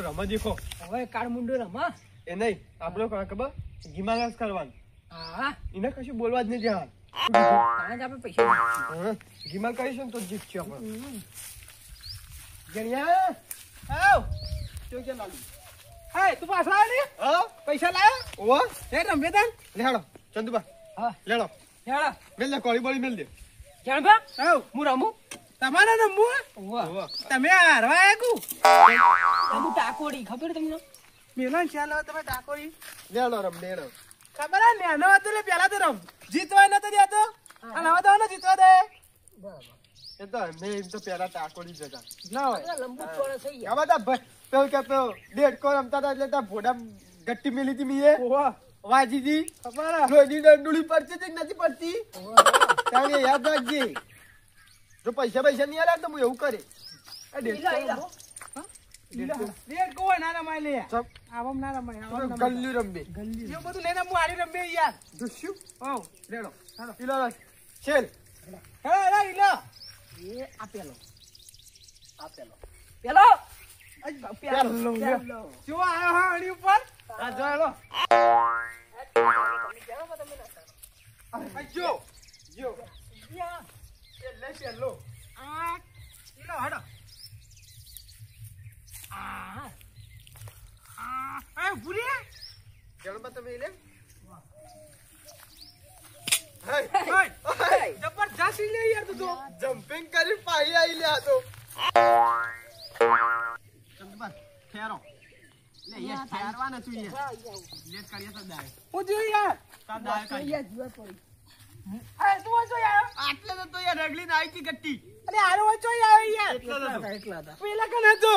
રમા દેખો હવે કાળ મુંડો રમા એ નહીં આપણો ખબર ગિમાલાસ કરવાનું હા એને કશું બોલવા જ નહીં જવાનું તાણે જ આપણે પૈસા ગિમાલ કરીશું ને તો જીતશું આપણે ગણ્યા આવ તો કે લાલુ હે તું પાછો આવ ને હા પૈસા લાયો ઓ હે રમે તાન લેડો ચંદુબા હા લેડો હેડા મેલ લે કોળી બોળી મેલ દે જાણ બા આવ હું રમું તમારે રમવું ઓવા તમે હારવા આકુ તમે ટાકોડી ખબર તમને મેલા ચાલો તમે ટાકોડી લેડો રમ લેડો ખબર હે ને નો તો પેલા તો રમ જીતવા નતો દેતો અને હવે તો ન જીતવા દે બરાબર એ તો મેં એમ તો પેલા ટાકોડી જતા ના હોય લંબુ ચોળો થઈ ગયા આ બધા પેલ કે પેલ ડેડકો રમતા હતા એટલે તા ભોડા ગટ્ટી મેલી હતી મીએ ઓવા વાજીજી ખબર રોજી ડંડુળી પડતી કે નથી પડતી તારે યાદ રાખજે જો પૈસા નહીં આલે તો હું એવું કરે આ રેડ કોઈ ના રમાય લે ચપ આવમ ના રમાય ગલ્લી રમબે ગલ્લી એવું બધું લઈને હું આરી રમે યાર દુશ્યુ ઓ રેડો હાલો ઈલો ચલ હે રે ઈલો એ આ પેલો પેલો જો આયો હા અડી ઉપર આ જો હેલો જો જો એ લે પેલો આ ઈલો હડો આ ભૂરી જણબા તમે લે જબરદસ્ત લે યાર તું તો જમ્પિંગ કરી પાઈ આઈ લે આ તો ચંદબા ખેરો લે યાર ખેરવાના તું યાર લેટ કરીએ તો દાય હું જોઈ યાર તા દાય કરી યાર જીવા પડી અરે તું જો યાર આટલે તો યાર રગલી ના આઈ કી ગટ્ટી અરે આરો જો યાર યાર એકલા હતા પેલા કને હતો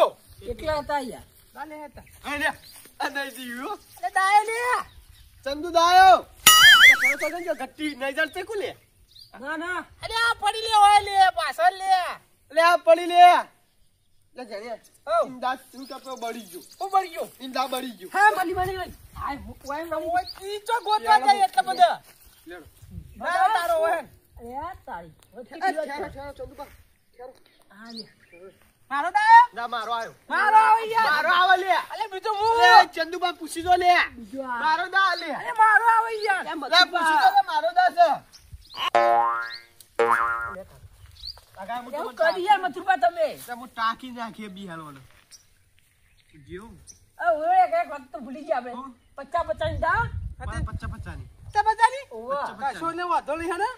એકલા હતા યાર દાલે હતા અરે આ નહીં દીયો અરે દાય લે ચંદુ દાયો કરો તો જો ગટ્ટી નહીં જડતે કુલે ના ના અરે આ પડી લે હોય લે પાછળ લે લે આ પડી લે લે જણે ઓ ઇંદા તું તો બળી ગયો હું બળી ગયો ઇંદા બળી ગયો હા મળી હાય ઓય રમ ઓય ઈ ચો ગોતવા જાય એટલે બધા લેડો ના તારો ઓય અરે તારી ખેરો ચંદુબા ખેરો આ લે મારો દાયો ના મારો આયો મારો આવે યાર મારો આવે લે અલે બીજો હું લે ચંદુબા પૂછી દો લે મારો દા લે અરે મારો આવે યાર લે પૂછી દો કે મારો દા છે આગા મુ એવું કરી યાર મથુરબા તમે હું ટાકી નાખીએ બી હાલવાનો જીઓ ઓય એક વખત તો ભૂલી ગયા આપણે 50 ની દા 50 ની 50 ની ઓવા કાશો ને વાધો નહીં હે ને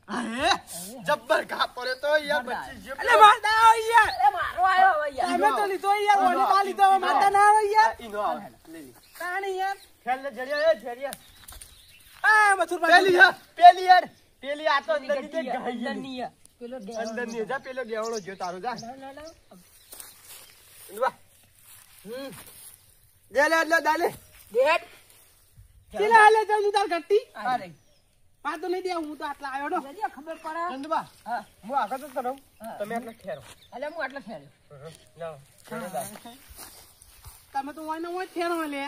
અરે જબ્બર ઘા પડે તો યાર બચ્ચી જે અલે મારતા આવ યાર એ મારો આયો હવે યાર અમે તો લીધો યાર ઓને ના લીધો મારતા ના આવે યાર ઈનો આવે લે લે કાણી યાર ખેલ ને જડિયા એ જડિયા આ મથુરબા પેલી યાર પેલી આ તો અંદર ની ગાઈ ની યાર પેલો અંદર ની જા પેલો દેવળો જો તારો જા ઇંદવા દે લે દાલે ડેડ ચલા લે જાઉં તાર ગટ્ટી અરે પા તો નહીં દે હું તો આટલા આવ્યો ને ખબર પડે ચંદબા હા હું આગળ તો કરો તમે આટલા ઠેરો અલે હું આટલા ખેલ્યો ના તમે તો ઓય ઠેરો લે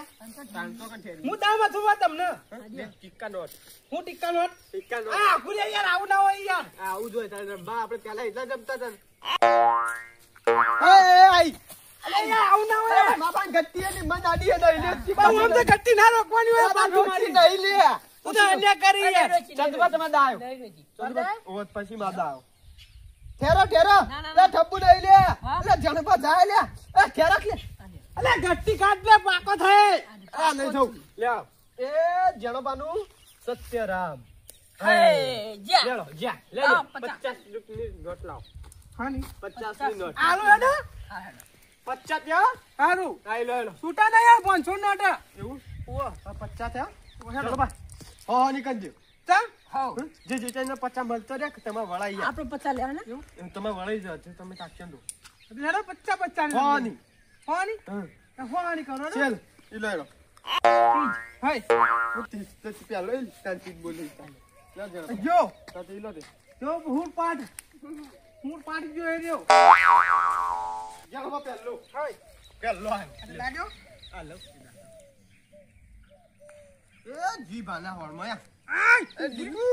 તાંતો કન ઠેરી હું દામ મથુરબા તમને ટિક્કા નોટ હું ટિક્કા નોટ ટિક્કા નોટ આ ભૂલે યાર આવું ના હોય યાર આવું જોઈએ તારે બા આપણે પેલા એટલા જમતા હતા એ આઈ અલે યાર આવું ના હોય બાપા ગટ્ટી ની મન આડી હે નહીં લે બા હું તો ગટ્ટી ના રોકવાની હોય પાછું મારી નહીં લે હું તો અન્ય કરી યાર ચંદબા તમે દાયો નહીં રેજી ચંદબા ઓત પછી માં દાયો ઠેરો ના, ના, લે ઠબ્બુ નહીં લે હા? લે જણબા જાય લે એ ઠેરક લે અલે ગટ્ટી કાઢ લે પાકો થાય આ નહીં થઉં લે આવ. એ જણબાનું સત્યરામ હે જા લેલો જા લે હા, 50 રૂપિયાની નોટ લાવ હાની 50 ની નોટ આલો હેડો 50 થયા હારું આઈ લો હેલો છૂટા ના યાર 500 નોટ એવું ઓ 50 થયા હેડો. ચલો બા હો નીકળજો ચા હાઉ જે જે ચાઈને 50 મળતો રે તમે વળાઈ યા આપણે 50 લેવા ને એવું તમે વળાઈ જાવ તમે તાક્ષણ દો હેડો 50 હો ની હોની હા હોની કરો ને ચલ ઈ લો હેલો હાય મુતી તો પેલો ઈ તાંતી બોલી લા જરા જો તો ઈ લો દે જો હું પાડ જો એ રહ્યો જાવ પેલો હાય પેલો આ લાગ્યો આ લો એ જી બાના હોળમાં યા આય એ દીકુ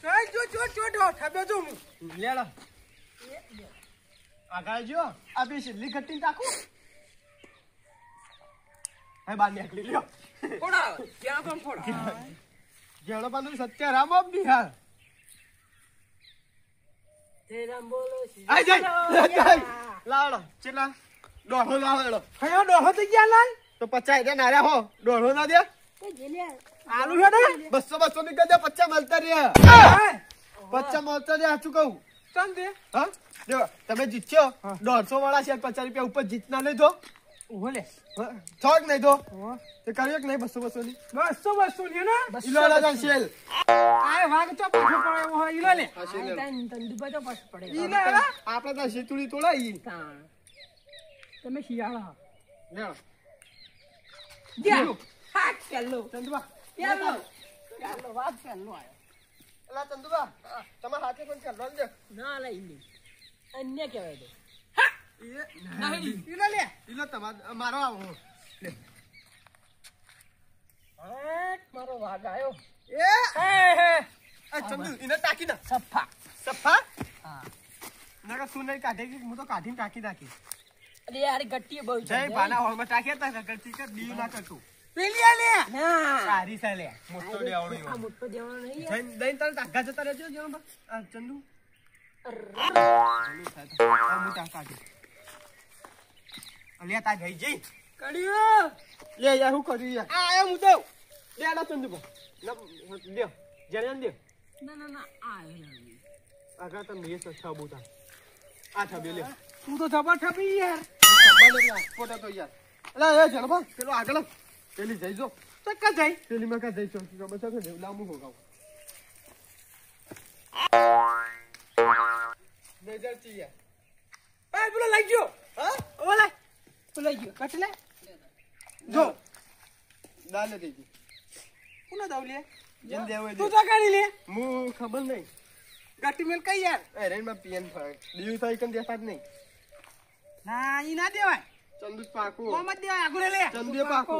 ચાલ જો ઠબે જો હું લેડો આગળ જો આ બે છેલ્લી ઘટ્ટી નાખું હે બાર નીકળી લ્યો ફોડા ક્યાં પણ ફોડા જેડો પાનું સત્ય રામ આપ બિહાર તે રામ બોલો આઈ જાય લાવડો ચેલા દોઢો લાવડો કયો ડોહો થઈ ગયા લાલ તો 50 દે નાર્યા હો દોઢો ના દે આલુ છે ને 200 ની કદે 50 મળતા રહ્યા 50 મળતા રહ્યા સાચું કહું ચમ દે હા જો તમે જીત્યો 150 વાળા છે 50 રૂપિયા ઉપર જીતના નહીં તો ઓહો લે થોક નહીં તો તે કર્યો કે નહીં 200 ની 200 ને ને ઈલોડા જાન સેલ આ વાગ તો પાછો પડે ઓહો ઈલો લે હા સેલ તંદુબા તો પાસ પડે ઈલે હેડા આપણે તો શેતુડી તોડાઈ તમે શિયાળા લેણો ગયા હાક ચાલો ચંદુબા ચાલો વાત ચાલો આયો એલા ચંદુબા તમાર હાથે કોણ ચાલવા દે ના લઈ લે અન્ય કહેવાય દે ઈલો લે ઈલો તમાર મારો આવો લે મારો વાઘ આવ્યો એ ચંદુ ઇને ટાકી ના સફા સફા હા નકા તું નહીં કાઢે કે હું તો કાઢીને ટાકી નાખી અરે યાર ગટ્ટી બહુ છે જય ભાના હોલમાં ટાક્યા તા ગલતી કર દીવ ના કરતું પેલી આ લે ના સારી સાલે મોટો દેવણો આ મોટો દેવાનો નહીં જૈન દઈને તારે ટાકા જતા રહેજો જેમ આ ચંદુ મોટા કાઢી અલ્યા તા ગઈ જઈ કડ્યો લે યાર હું કર્યું યાર આ આયો હું તો લે ના ચંદુ લે જણ દે ના આ આવ્યો આગળ તો મેં છ બોતા આ છબે લે તું તો જબર ઠપી યાર ફોટો તો યાર અલા એ ચલો બા પેલો આગળ પેલી જઈ જો ચક્કા જાય પેલી માં કા જઈ છો ગમે તો કે લાંબુ હો ગાવ નજર ચી યાર એ પેલો લઈ ગયો હા ઓલા પેલો લઈ ગયો કટ લે જો દાલે દેજી કોનો દાવ લે જન દેવો તું તો કરી લે હું ખબર નહીં ગાટી મેલ કઈ યાર એ રેન માં પીએન ફાય દીવ થાય કન દેખાત નહીં ના ઈ ના દેવાય ચંદુ પાકો મોહમ્મદ દેવાય આગળ લે ચંદુ પાકો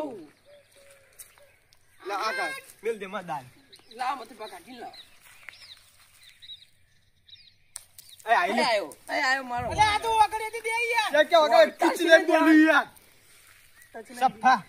લા આગળ મેલ દે માં દાલ લાવ મત પકાડી લો એ આઈ લે આયો મારો અલે આ તો આગળ દે યાર લે કે વગર કિચી લે બોલી યાર સફા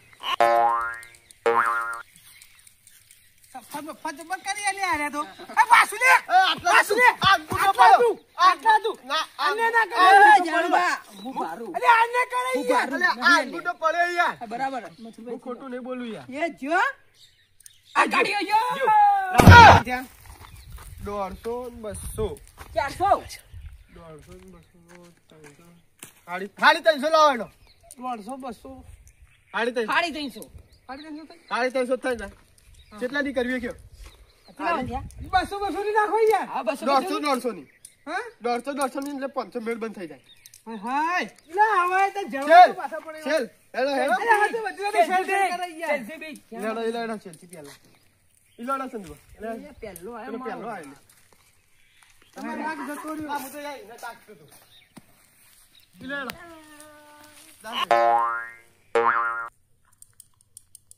સફા બફા જબર કરી લે આરે તો આ પાછું લે આટલા પાછું લે આ ગુનો આટલા પાડો તું આટલા તું ના અન્ય ના એ કરે જાણવા હું પારું અલે આને કરે યાર અલે આ ગુનો પડે યાર બરાબર હું ખોટું નહીં બોલું યાર એ જો આ ગાડીઓ જો ત્યાં 150 200 400 સાડી 350 લાવવાનો 150 200 સાડી 300 સાડી 300 સાડી 300 થાય ને કેટલા ની કરવી કયો કેટલા વધ્યા 200 ની નાખો યાર હા 150 ની હા 150 ની એટલે 500 મેળ બંધ થઈ જાય હાય લા હવે તો ચલ જવા પાછા પડે ચલ હેલો હેલો અરે આ તો બધું શેર કરે યાર સેલ્ફી બી લેડો લેડો ચલ ચી પેલા ઈલોડા સંદો પહેલો પેલો પેલો આલે તમારે રાગ જતો રહ્યો આ મુતો જાય ને તાકતો તો ઈલોડા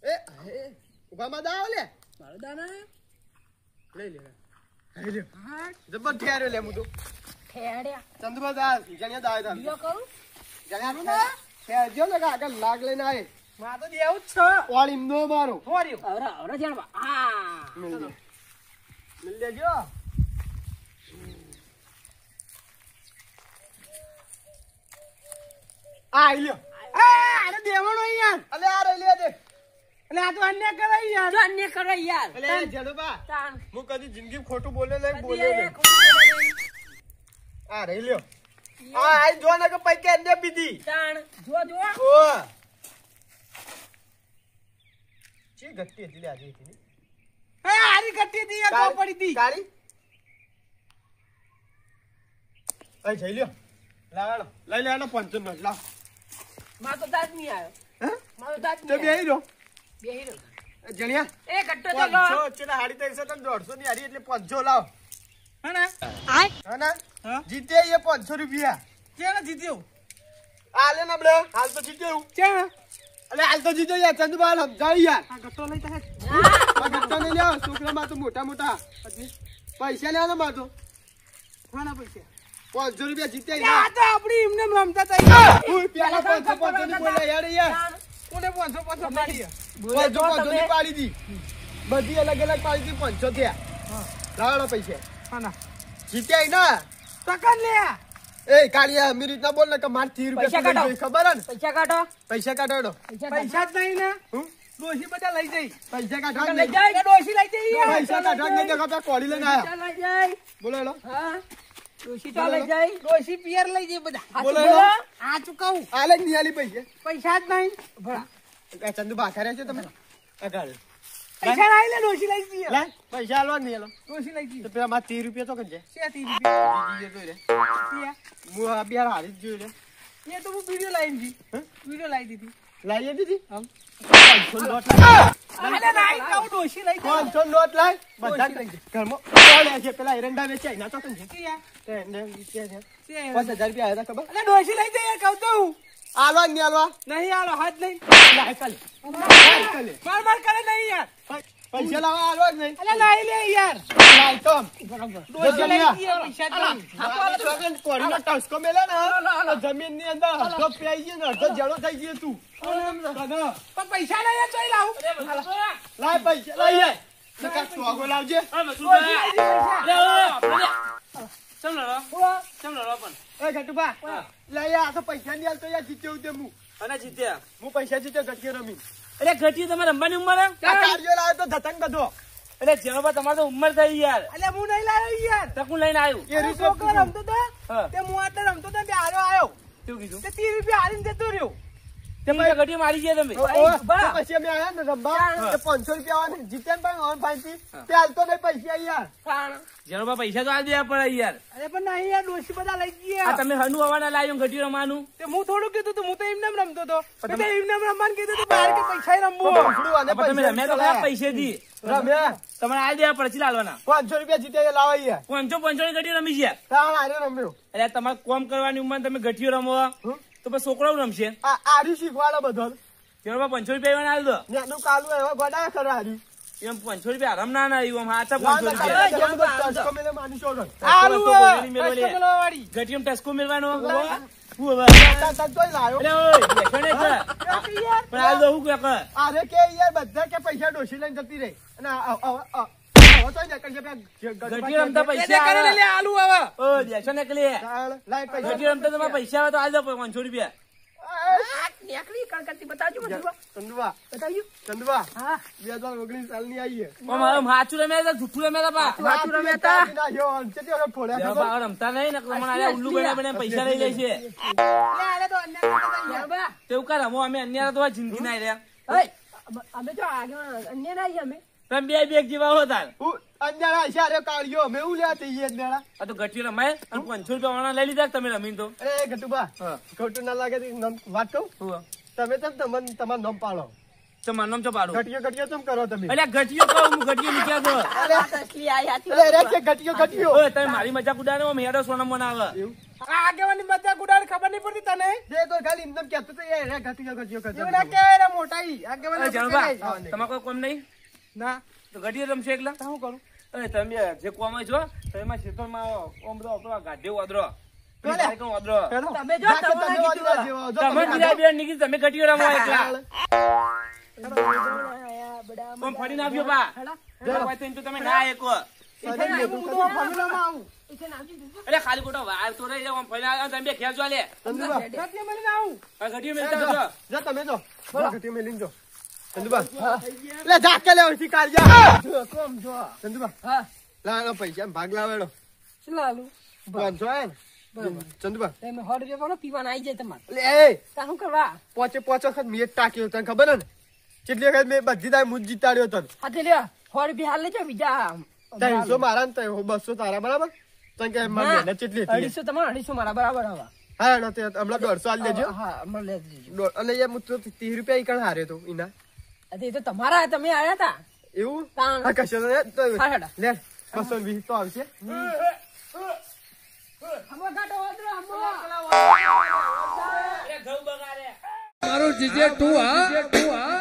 એ ઉભા માં દાવ લે મારો દાના લઈ લે લઈ લે જબર ઠેર્યો લે મુતો ઠેડ્યા ચંદુબા દા જણ્યા દાવ દા બીજો કરું જણ્યા ઠેરજો ને આગળ લાગ લઈને આય માં તો દેવું જ છે વાળી નો મારો હોર્યો આવરા જાણવા આ મિલ લેજો આ લ્યો આને દેવાનો યાર અલે આ રે લે દે એટલે આ તો અન્ય કરે યાર જો અન્ય કરો યાર અલે જડબા તાણ હું કદી જિંદગી ખોટું બોલે નહીં બોલે કદી નહીં ખોટું બોલે નહીં. આ રહી લ્યો આ આઈ જો ને કે પૈકે અન્ય પીધી તાણ જો ઓ ચી ગટ્ટી હતી લે આજે હતી એ આરી કટ્ટી દી યાર બહુ પડી દી કાળી એ જઈ લ્યો લાવાનો લઈ લેવાનો 500 નો લાવ મારો તો દાદ નહીં આવ્યો હે મારો દાદ તો નહીં બેહી રહ્યો બેહી રહ્યો. જણિયા એ કટ્ટો તો લો 500 ચેલા 350 તને 150 ની હારી એટલે 500 લાવ હે ને હા ના હા જીતે એ 500 રૂપિયા કેને જીત્યો આલે ના બલે હાલ તો જીત્યો કેને અલે હાલ તો જીત્યો યાર ચંદુબાલ સમજાવી યાર આ ગટ્ટો લઈ તા આ ગટ્ટા ને લ્યો છોકરા માં તો મોટા મોટા પૈસા લેવાના માં તો કોના પૈસા 500 રૂપિયા જીત્યા આ યાર. તો આપણી એમને એમ રમતા હતા. ઉઈ, પેલા 500 ની બોલ્યા યાર યાર. કોને 500 પાડી? 500 ની પાડી દી. બધી અલગ અલગ પાડી દી. 500 થયા. લાવડો પૈસા. હા ના. જીત્યા ઈ ના. ટકર લે. એ કાળિયા અમીર રીતના બોલ ને કે માર 30 રૂપિયા પૈસા સુધી ખબર હે ને? પૈસા કાઢો પૈસા કાઢો. પૈસા જ નહીં ને. હું? ડોશી બધા લઈ જઈ. પૈસા કાઢવા લઈ નહીં. જાય ડોશી લઈ જઈ યાર. પૈસા કાઢવા નહીં દેખા પે કોળી લઈને આયા. પૈસા લઈ જાય બોલો હેલો. હા ડોશી તો લઈ જાય ડોશી પિયર લઈ જઈ બધા. હાચું બોલો બોલો. હેલો. આ ચુકાવું. આલે નહીં આલી પૈસા. પૈસા જ નહીં. આ ચંદુ બાખા રહ્યા છો તમે? આ કાઢો. પૈસા નહીં લે ડોશી લઈ જઈ. લે પૈસા આલવા નહીં આલો. ડોશી લઈ જઈ. તો પેલા માર 30 રૂપિયા તો કજે. છે 30 રૂપિયા. જીજે જોઈ રે. છે. હું આ બિહાર હારી જ જોઈ રે. એ તો હું વિડિયો લાવી દી. હે? વિડિયો લાવી દીધી. લાઈએ દીધી? આમ. 500 નોટ લાય. અરે નહીં કહું ડોશી લઈ જઈ. 500 નોટ લાય. બધા ડોશી લઈ જાય. ઘરમાં કોણ છે પેલા એરંડા વેચાય ના તો કજે. છે યાર. તે એને વિચાર છે. છે. 5000 રૂપિયા આયા તા ખબર? અરે ડોશી લઈ જઈ યાર કહું તો હું. આલવા નહીં આલવા. નહીં આલો હાથ નહીં. લાય કાલે. લાય કાલે. માર કરે નહીં યાર. પૈસા લાવવા આલવા જ નહીં. અરે નહીં લે યાર. લાય તો. ડોશી લઈ જઈ પૈસા જ નહીં. છોકરાને કોળીનો ટસકો મેલે ને તો જમીનની અંદર અડધો પ્યાઈ ગયો ને અડધો જડો થઈ ગયો તું. કદો. પણ પૈસા નહીં યાર ચોઈ લાવું. લાય પૈસા લઈ જાય. નકા ટોગો લાવજે. એ ઘટુબા લઈ આ તો પૈસા નહીં આલતો યાર જીત્યો તે હું પૈસા જીત્યો ગઠિયો રમી. અરે ઘટી તમારે રમવાની ઉંમર આ કાર્યો લાવ્યો તો ધતંગ બધો. એટલે જેનો તમારે તો ઉંમર થઈ યાર અલે હું નહીં લાવ્યો યાર. તકું લઈને આવ્યું એ રીતે છોકરો રમતો તો હા. તે હું આટલે રમતો તો તે હારો આવ્યો. શું કીધું તે 30 રૂપિયા હારીને જતો રહ્યો. તમે ઘટી મારી ગયા તમે પછી અમે આયા ને રમવા તે 500 રૂપિયા આવે જીત્યા પણ ઓન ફાઈથી તે હાલતો નહીં પૈસા યાર. જેનો પૈસા તો આ દેવા પડે યાર અરે પણ નહીં યાર ડોશી બધા લઈ આ ગયા. તમે હનુ આવવાના લાવ્યો ઘટી રમવાનું તે હું થોડું કીધું તું હું તો એમને એમ રમતો તો. મેં તો એમને એમ રમવાનું કીધું તું બહાર કે પૈસા રમવું. ભોંસડું અને પણ તમે રમ્યા તો ખરા પૈસેથી રમ્યા તમારે આ દેવા પડે લાલવાના 500 રૂપિયા જીત્યા લાવા યાર. 500 ની ઘટી રમી ગયા તાણ આર્યો રમ્યો. અરે તમારે કોમ કરવાની ઉંમર તમે ઘટીઓ રમો હમ? તો પછી છોકરાઓ રમશે આ આર્યું શીખવાડો બધો. જેનો 500 રૂપિયા આલ દો નેનું કાલું એવા ગોડા ખરા આર્યું. એમ 500 રૂપિયા આરામ ના આવ્યું આમ હાચા 500 રૂપિયા ટસકો મેલે માની છોડો. આલુ તો બોલેલી મેળવેલી. કસ્ટમર વાળી. ઘટીઓ ટસકો મેળવાનો હું હવે તાન તોય લાયો. અરે ઓય બેસો ને એટલે. પણ આ દો હું કે કર અરે કે યાર બધા કે પૈસા ડોશી લઈને જતી રહી અને હવે તો ને કરજે ઘટી રમતા એ પૈસા કરે આવે. લે આલુ હવે. ઓ બેસો ને એકલી લાય પૈસા ઘટી રમતા તમારે પૈસા આવે તો આ દો 500 રૂપિયા નીકળી કણકરથી બતાવજો બધું ચંદુબા બતાવજો ચંદુબા હા 2019 સાલની આવી છે. આમ હાચું રમ્યા હતા જુઠ્ઠું રમ્યા હતા પા સાચું રમ્યા તા. ફોડ્યા બા રમતા નહીં ને તમને આયા ઉલ્લુ બને બને પૈસા લઈ લે છે લે આલે તો અન્ય યાર બા તેવું કા રમો અમે અન્ય તો આ જિંદગી ના રહ્યા ઓય અમે તો આગળ અન્ય ના આવીએ અમે તમે બે બેગ જેવા હો તાર અંજારા ઇશારે કાઢ્યો અમે એવું લે તે ઈ મેળા. આ તો ઘટી રમાય અને 500 રૂપિયા વાળા લઈ લીધા તમે રમીને તો અરે ગટુબા હા. ખોટું ના લાગે તો નામ વાત કહું તમે તેમ તમારું નામ પાડો. તો મારું નામ તો પાડું ઘટિયો કેમ કરો તમે? અલ્યા ઘટીયો કહું હું ઘટીયો નીકળ્યા તો આ વાત અસલી આ યાદ અરે રે છે ઘટિયો ઓય તમે મારી મજાક ઉડાડો મેડો સોનમ બનાવે એવું આ આગેવાની બધા ગુડાડ ખબર નહીં પડતી તને. જે તો ખાલી એમ કહેતો તો યાર રે ઘટિયો એવું ના કે રે મોટાઈ આગેવાની જણબા કહેવાય. તમારે કોઈ કોમ નહીં ના તો ઘટીયો રમશે એકલા શું કરું? અરે તમે જે કોમ છો તમે ખેતરમાં ઓમ બધો આપણો ગાઢે વાદરો વાદરો તમે જો તમારા કીધું. તમે બીજા બે નીકળી તમે ઘટીયો રમો એકલા આયા બડા કોમ ફરી નાખ્યો બા તો તમે ના એકો હું તો ફામિલામાં આવું. ઇથે નામજી દીધું અરે ખાલી ખોટો વાર તો રહી જાવ ફરી ના તમે બે ખેંચવા લે રાત્રે મને આવું. આ ઘટીયો મેલતા છો જા તમે જો ઘટિયો મેલીને જો ચંદુબા લે જા કે લે ઓછી કાઢજા જો કોમ જો ચંદુબા હા લા પૈસા ભાગ લાવેડો શું લાલુ 500 હે ચંદુબા તમે 100 રૂપિયા વાળો પીવાના આવી જાય તમારે લે એ તા શું કરવા પોચે વખત મેચ ટાક્યો તને ખબર હે ને કેટલી વખત મેં બધી તારી મુજ જીતાડ્યો તને હા તે લ્યો 100 રૂપિયા હાલ લેજો બીજા 300 મારા ને 200 તારા બરાબર તને કે મારી મહેનત કેટલી હતી 250 તમારે 250 મારા બરાબર હવે હા ના તે હમણાં 150 આલ દેજો હા મને લઈ દેજો અને એ હું તો 30 રૂપિયા ઈકણ હાર્યો તો ઈના એ તો તમારા તમે આયા તા એવું તાણ. હા કશો નહીં હા, હેડા. લે 220 તો આવશે હમો કાટો ઓદરો હમો ઘઉં બગાડે મારું જીજે તું હા